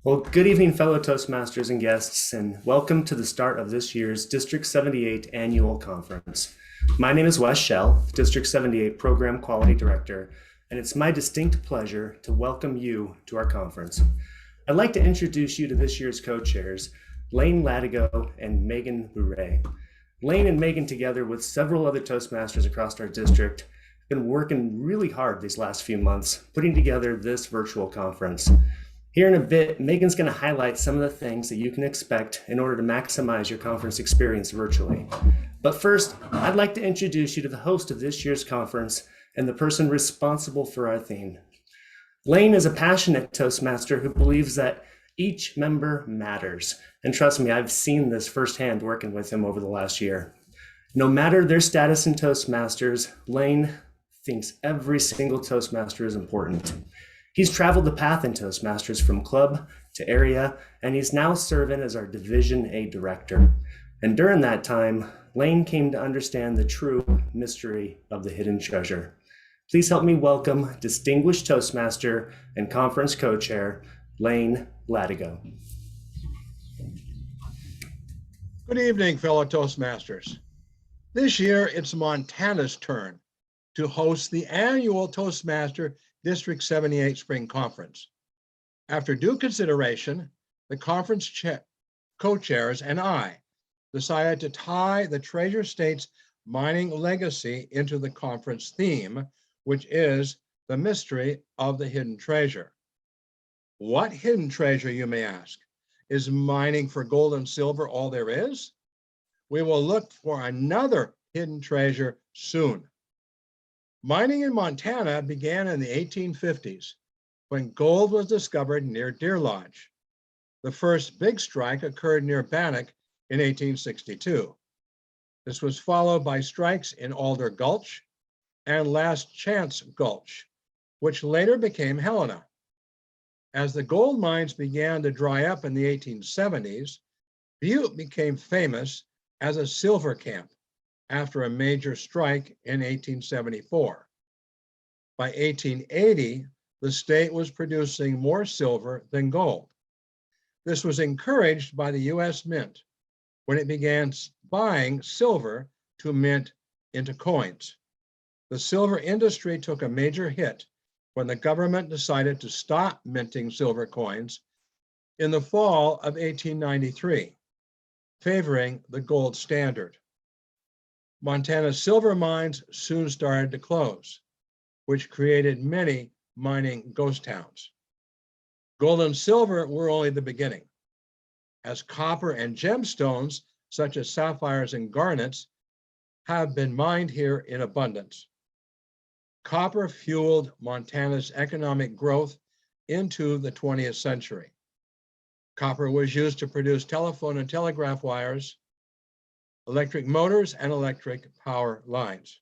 Well, good evening, fellow Toastmasters and guests, and welcome to the start of this year's District 78 Annual Conference. My name is Wes Schell, District 78 Program Quality Director, and it's my distinct pleasure to welcome you to our conference. I'd like to introduce you to this year's co-chairs, Lane Latigo and Megan Bourret. Lane and Megan, together with several other Toastmasters across our district, have been working really hard these last few months, putting together this virtual conference. Here in a bit, Megan's going to highlight some of the things that you can expect in order to maximize your conference experience virtually. But first, I'd like to introduce you to the host of this year's conference and the person responsible for our theme. Lane is a passionate Toastmaster who believes that each member matters. And trust me, I've seen this firsthand working with him over the last year. No matter their status in Toastmasters, Lane thinks every single Toastmaster is important. He's traveled the path in Toastmasters from club to area, and he's now serving as our Division A Director. And during that time, Lane came to understand the true mystery of the hidden treasure. Please help me welcome Distinguished Toastmaster and Conference Co-Chair, Lane Latigo. Good evening, fellow Toastmasters. This year, it's Montana's turn to host the annual Toastmaster District 78 Spring Conference. After due consideration, the conference co-chairs and I decided to tie the Treasure State's mining legacy into the conference theme, which is the mystery of the hidden treasure. What hidden treasure, you may ask? Is mining for gold and silver all there is? We will look for another hidden treasure soon. Mining in Montana began in the 1850s when gold was discovered near Deer Lodge. The first big strike occurred near Bannock in 1862. This was followed by strikes in Alder Gulch and Last Chance Gulch, which later became Helena. As the gold mines began to dry up in the 1870s, Butte became famous as a silver camp after a major strike in 1874. By 1880, the state was producing more silver than gold. This was encouraged by the US Mint when it began buying silver to mint into coins. The silver industry took a major hit when the government decided to stop minting silver coins in the fall of 1893, favoring the gold standard. Montana's silver mines soon started to close, which created many mining ghost towns. Gold and silver were only the beginning, as copper and gemstones, such as sapphires and garnets, have been mined here in abundance. Copper fueled Montana's economic growth into the 20th century. Copper was used to produce telephone and telegraph wires, electric motors, and electric power lines.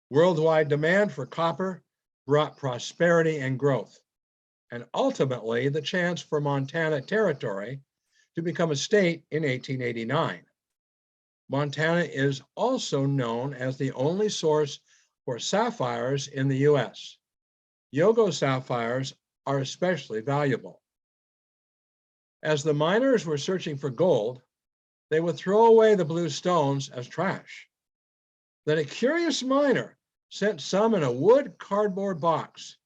Worldwide demand for copper brought prosperity and growth, and ultimately the chance for Montana Territory to become a state in 1889. Montana is also known as the only source for sapphires in the US. Yogo sapphires are especially valuable. As the miners were searching for gold, they would throw away the blue stones as trash. Then a curious miner sent some in a wood cardboard box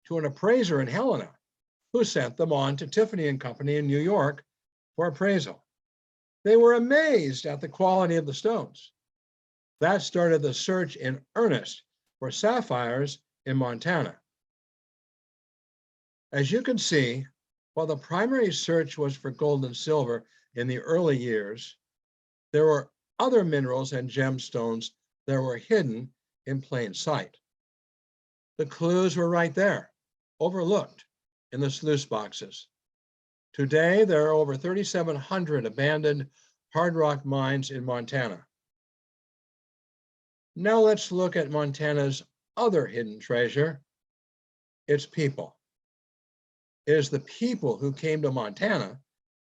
to an appraiser in Helena, who sent them on to Tiffany & Company in New York for appraisal. They were amazed at the quality of the stones. That started the search in earnest for sapphires in Montana. As you can see, while the primary search was for gold and silver in the early years, there were other minerals and gemstones that were hidden in plain sight. The clues were right there, overlooked in the sluice boxes. Today, there are over 3,700 abandoned hard rock mines in Montana. Now let's look at Montana's other hidden treasure, its people. It is the people who came to Montana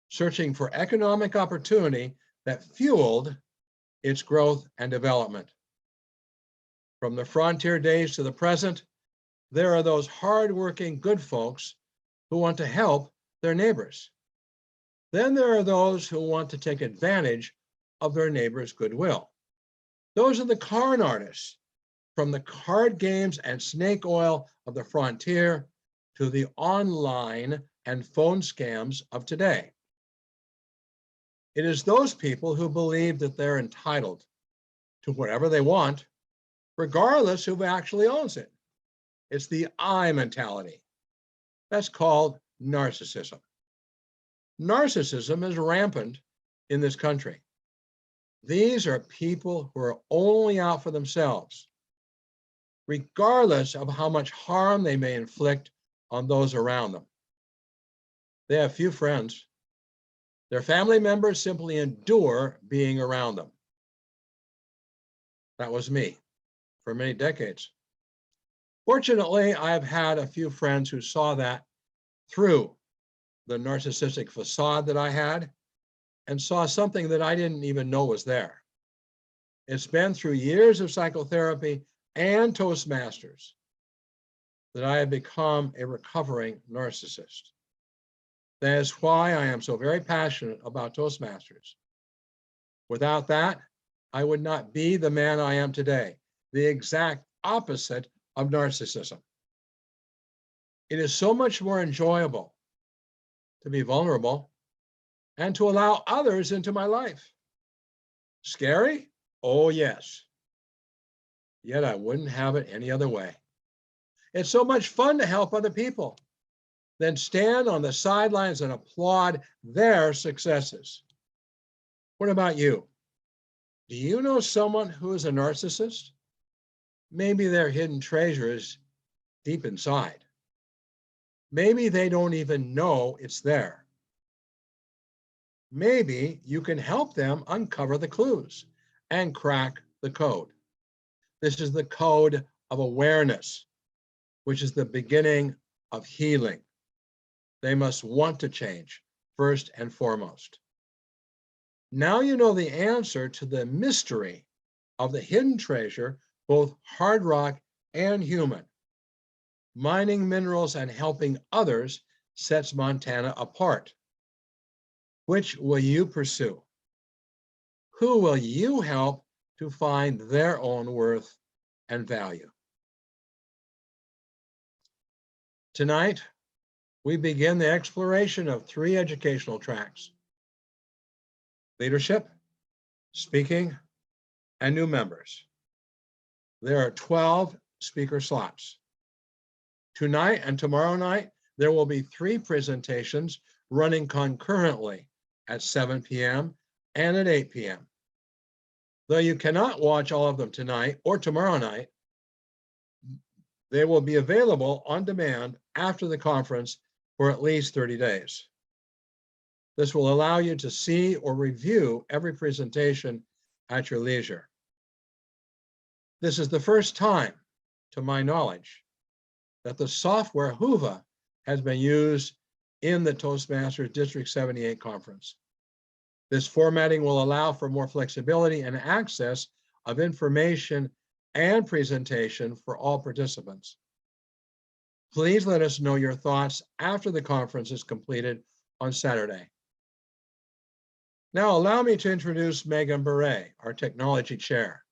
searching for economic opportunity that fueled its growth and development. From the frontier days to the present, there are those hardworking good folks who want to help their neighbors. Then there are those who want to take advantage of their neighbor's goodwill. Those are the con artists, from the card games and snake oil of the frontier to the online and phone scams of today. It is those people who believe that they're entitled to whatever they want, regardless who actually owns it. It's the I mentality. That's called narcissism. Narcissism is rampant in this country. These are people who are only out for themselves, regardless of how much harm they may inflict on those around them. They have few friends. Their family members simply endure being around them. That was me for many decades. Fortunately, I've had a few friends who saw that through the narcissistic facade that I had and saw something that I didn't even know was there. It's been through years of psychotherapy and Toastmasters that I have become a recovering narcissist. That is why I am so very passionate about Toastmasters. Without that, I would not be the man I am today, the exact opposite of narcissism. It is so much more enjoyable to be vulnerable and to allow others into my life. Scary? Oh, yes. Yet I wouldn't have it any other way. It's so much fun to help other people, then stand on the sidelines and applaud their successes. What about you? Do you know someone who is a narcissist? Maybe their hidden treasure is deep inside. Maybe they don't even know it's there. Maybe you can help them uncover the clues and crack the code. This is the code of awareness, which is the beginning of healing. They must want to change first and foremost. Now you know the answer to the mystery of the hidden treasure, both hard rock and human. Mining minerals and helping others sets Montana apart. Which will you pursue? Who will you help to find their own worth and value? Tonight, we begin the exploration of 3 educational tracks: leadership, speaking, and new members. There are 12 speaker slots. Tonight and tomorrow night, there will be 3 presentations running concurrently at 7 p.m. and at 8 p.m. Though you cannot watch all of them tonight or tomorrow night, they will be available on demand after the conference for at least 30 days. This will allow you to see or review every presentation at your leisure. This is the first time, to my knowledge, that the software Whova has been used in the Toastmasters District 78 conference. This formatting will allow for more flexibility and access of information and presentation for all participants. Please let us know your thoughts after the conference is completed on Saturday. Now allow me to introduce Megan Beret, our technology chair,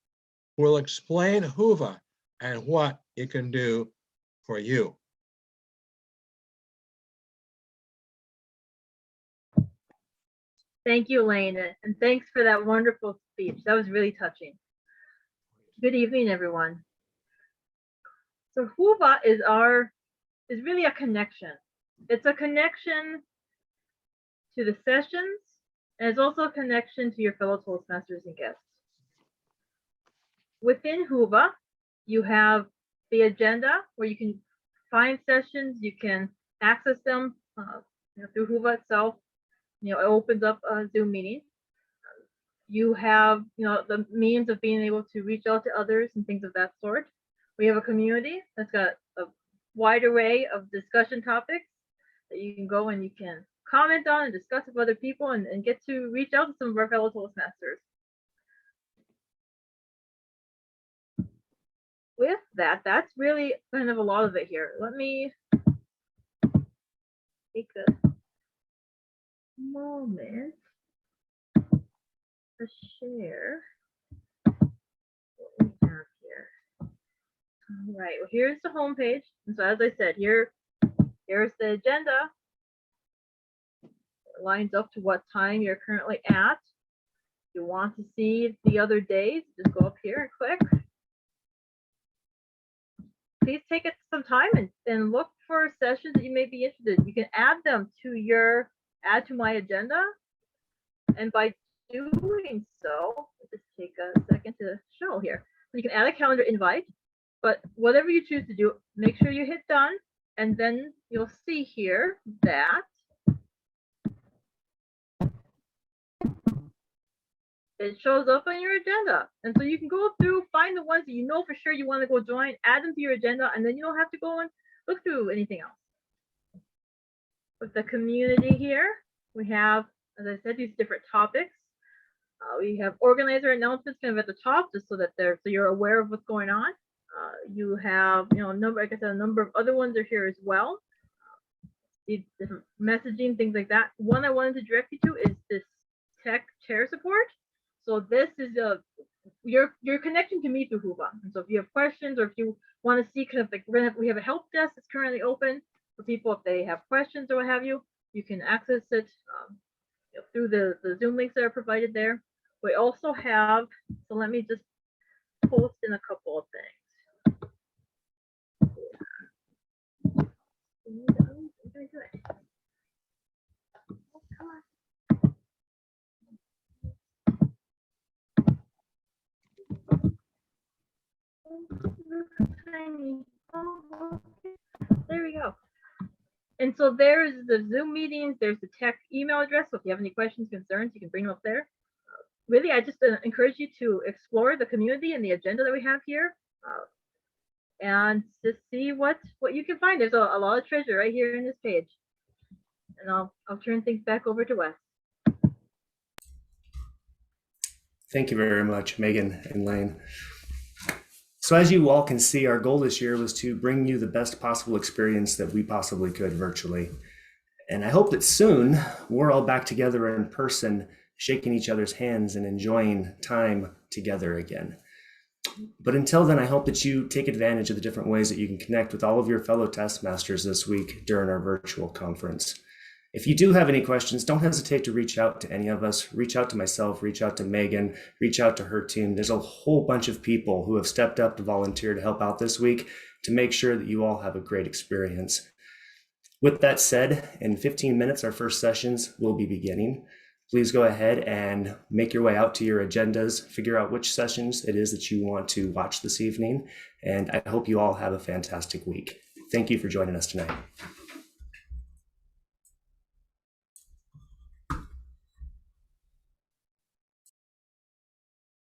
who will explain Whova and what it can do for you. Thank you, Elaine, and thanks for that wonderful speech. That was really touching. Good evening, everyone. So Whova is really a connection. It's a connection to the sessions, and it's also a connection to your fellow Toastmasters and guests. Within Whova, you have the agenda where you can find sessions, you can access them through Whova itself. It opens up a Zoom meeting. You have, the means of being able to reach out to others and things of that sort. We have a community that's got a wide array of discussion topics that you can go and you can comment on and discuss with other people and get to reach out to some of our fellow Toastmasters. With that, that's really kind of a lot of it here. Let me take a moment to share what we have here. All right, well, here's the home page. And so as I said, here's the agenda. It lines up to what time you're currently at. If you want to see the other days, just go up here and click. Please take it some time and look for sessions that you may be interested in. You can add them to your add to my agenda. And by doing so, let's just take a second to show here. So you can add a calendar invite, but whatever you choose to do, make sure you hit done. And then you'll see here that it shows up on your agenda. And so you can go through, find the ones that you know for sure you want to go join, add them to your agenda, and then you don't have to go and look through anything else. With the community here, we have, as I said, these different topics. We have organizer announcements kind of at the top, just so that so you're aware of what's going on. You have, like I said, a number of other ones are here as well. These different messaging, things like that. One I wanted to direct you to is this tech chair support. So this is your connection to me through Whova. And so if you have questions or if you want to see kind of like we have a help desk that's currently open for people if they have questions or what have you. You can access it through the Zoom links that are provided there. We also have, so let me just post in a couple of things. Very good. Oh, come on. Tiny. Oh, okay. There we go. And so there's the Zoom meetings, there's the tech email address. So if you have any questions, concerns, you can bring them up there. Really, I just encourage you to explore the community and the agenda that we have here and to see what you can find. There's a lot of treasure right here in this page. And I'll turn things back over to Wes. Thank you very much, Megan and Lane. So as you all can see, our goal this year was to bring you the best possible experience that we possibly could virtually. And I hope that soon we're all back together in person, shaking each other's hands and enjoying time together again. But until then, I hope that you take advantage of the different ways that you can connect with all of your fellow Toastmasters this week during our virtual conference. If you do have any questions, don't hesitate to reach out to any of us. Reach out to myself, reach out to Megan, reach out to her team. There's a whole bunch of people who have stepped up to volunteer to help out this week to make sure that you all have a great experience. With that said, in 15 minutes, our first sessions will be beginning. Please go ahead and make your way out to your agendas, figure out which sessions it is that you want to watch this evening, and I hope you all have a fantastic week. Thank you for joining us tonight.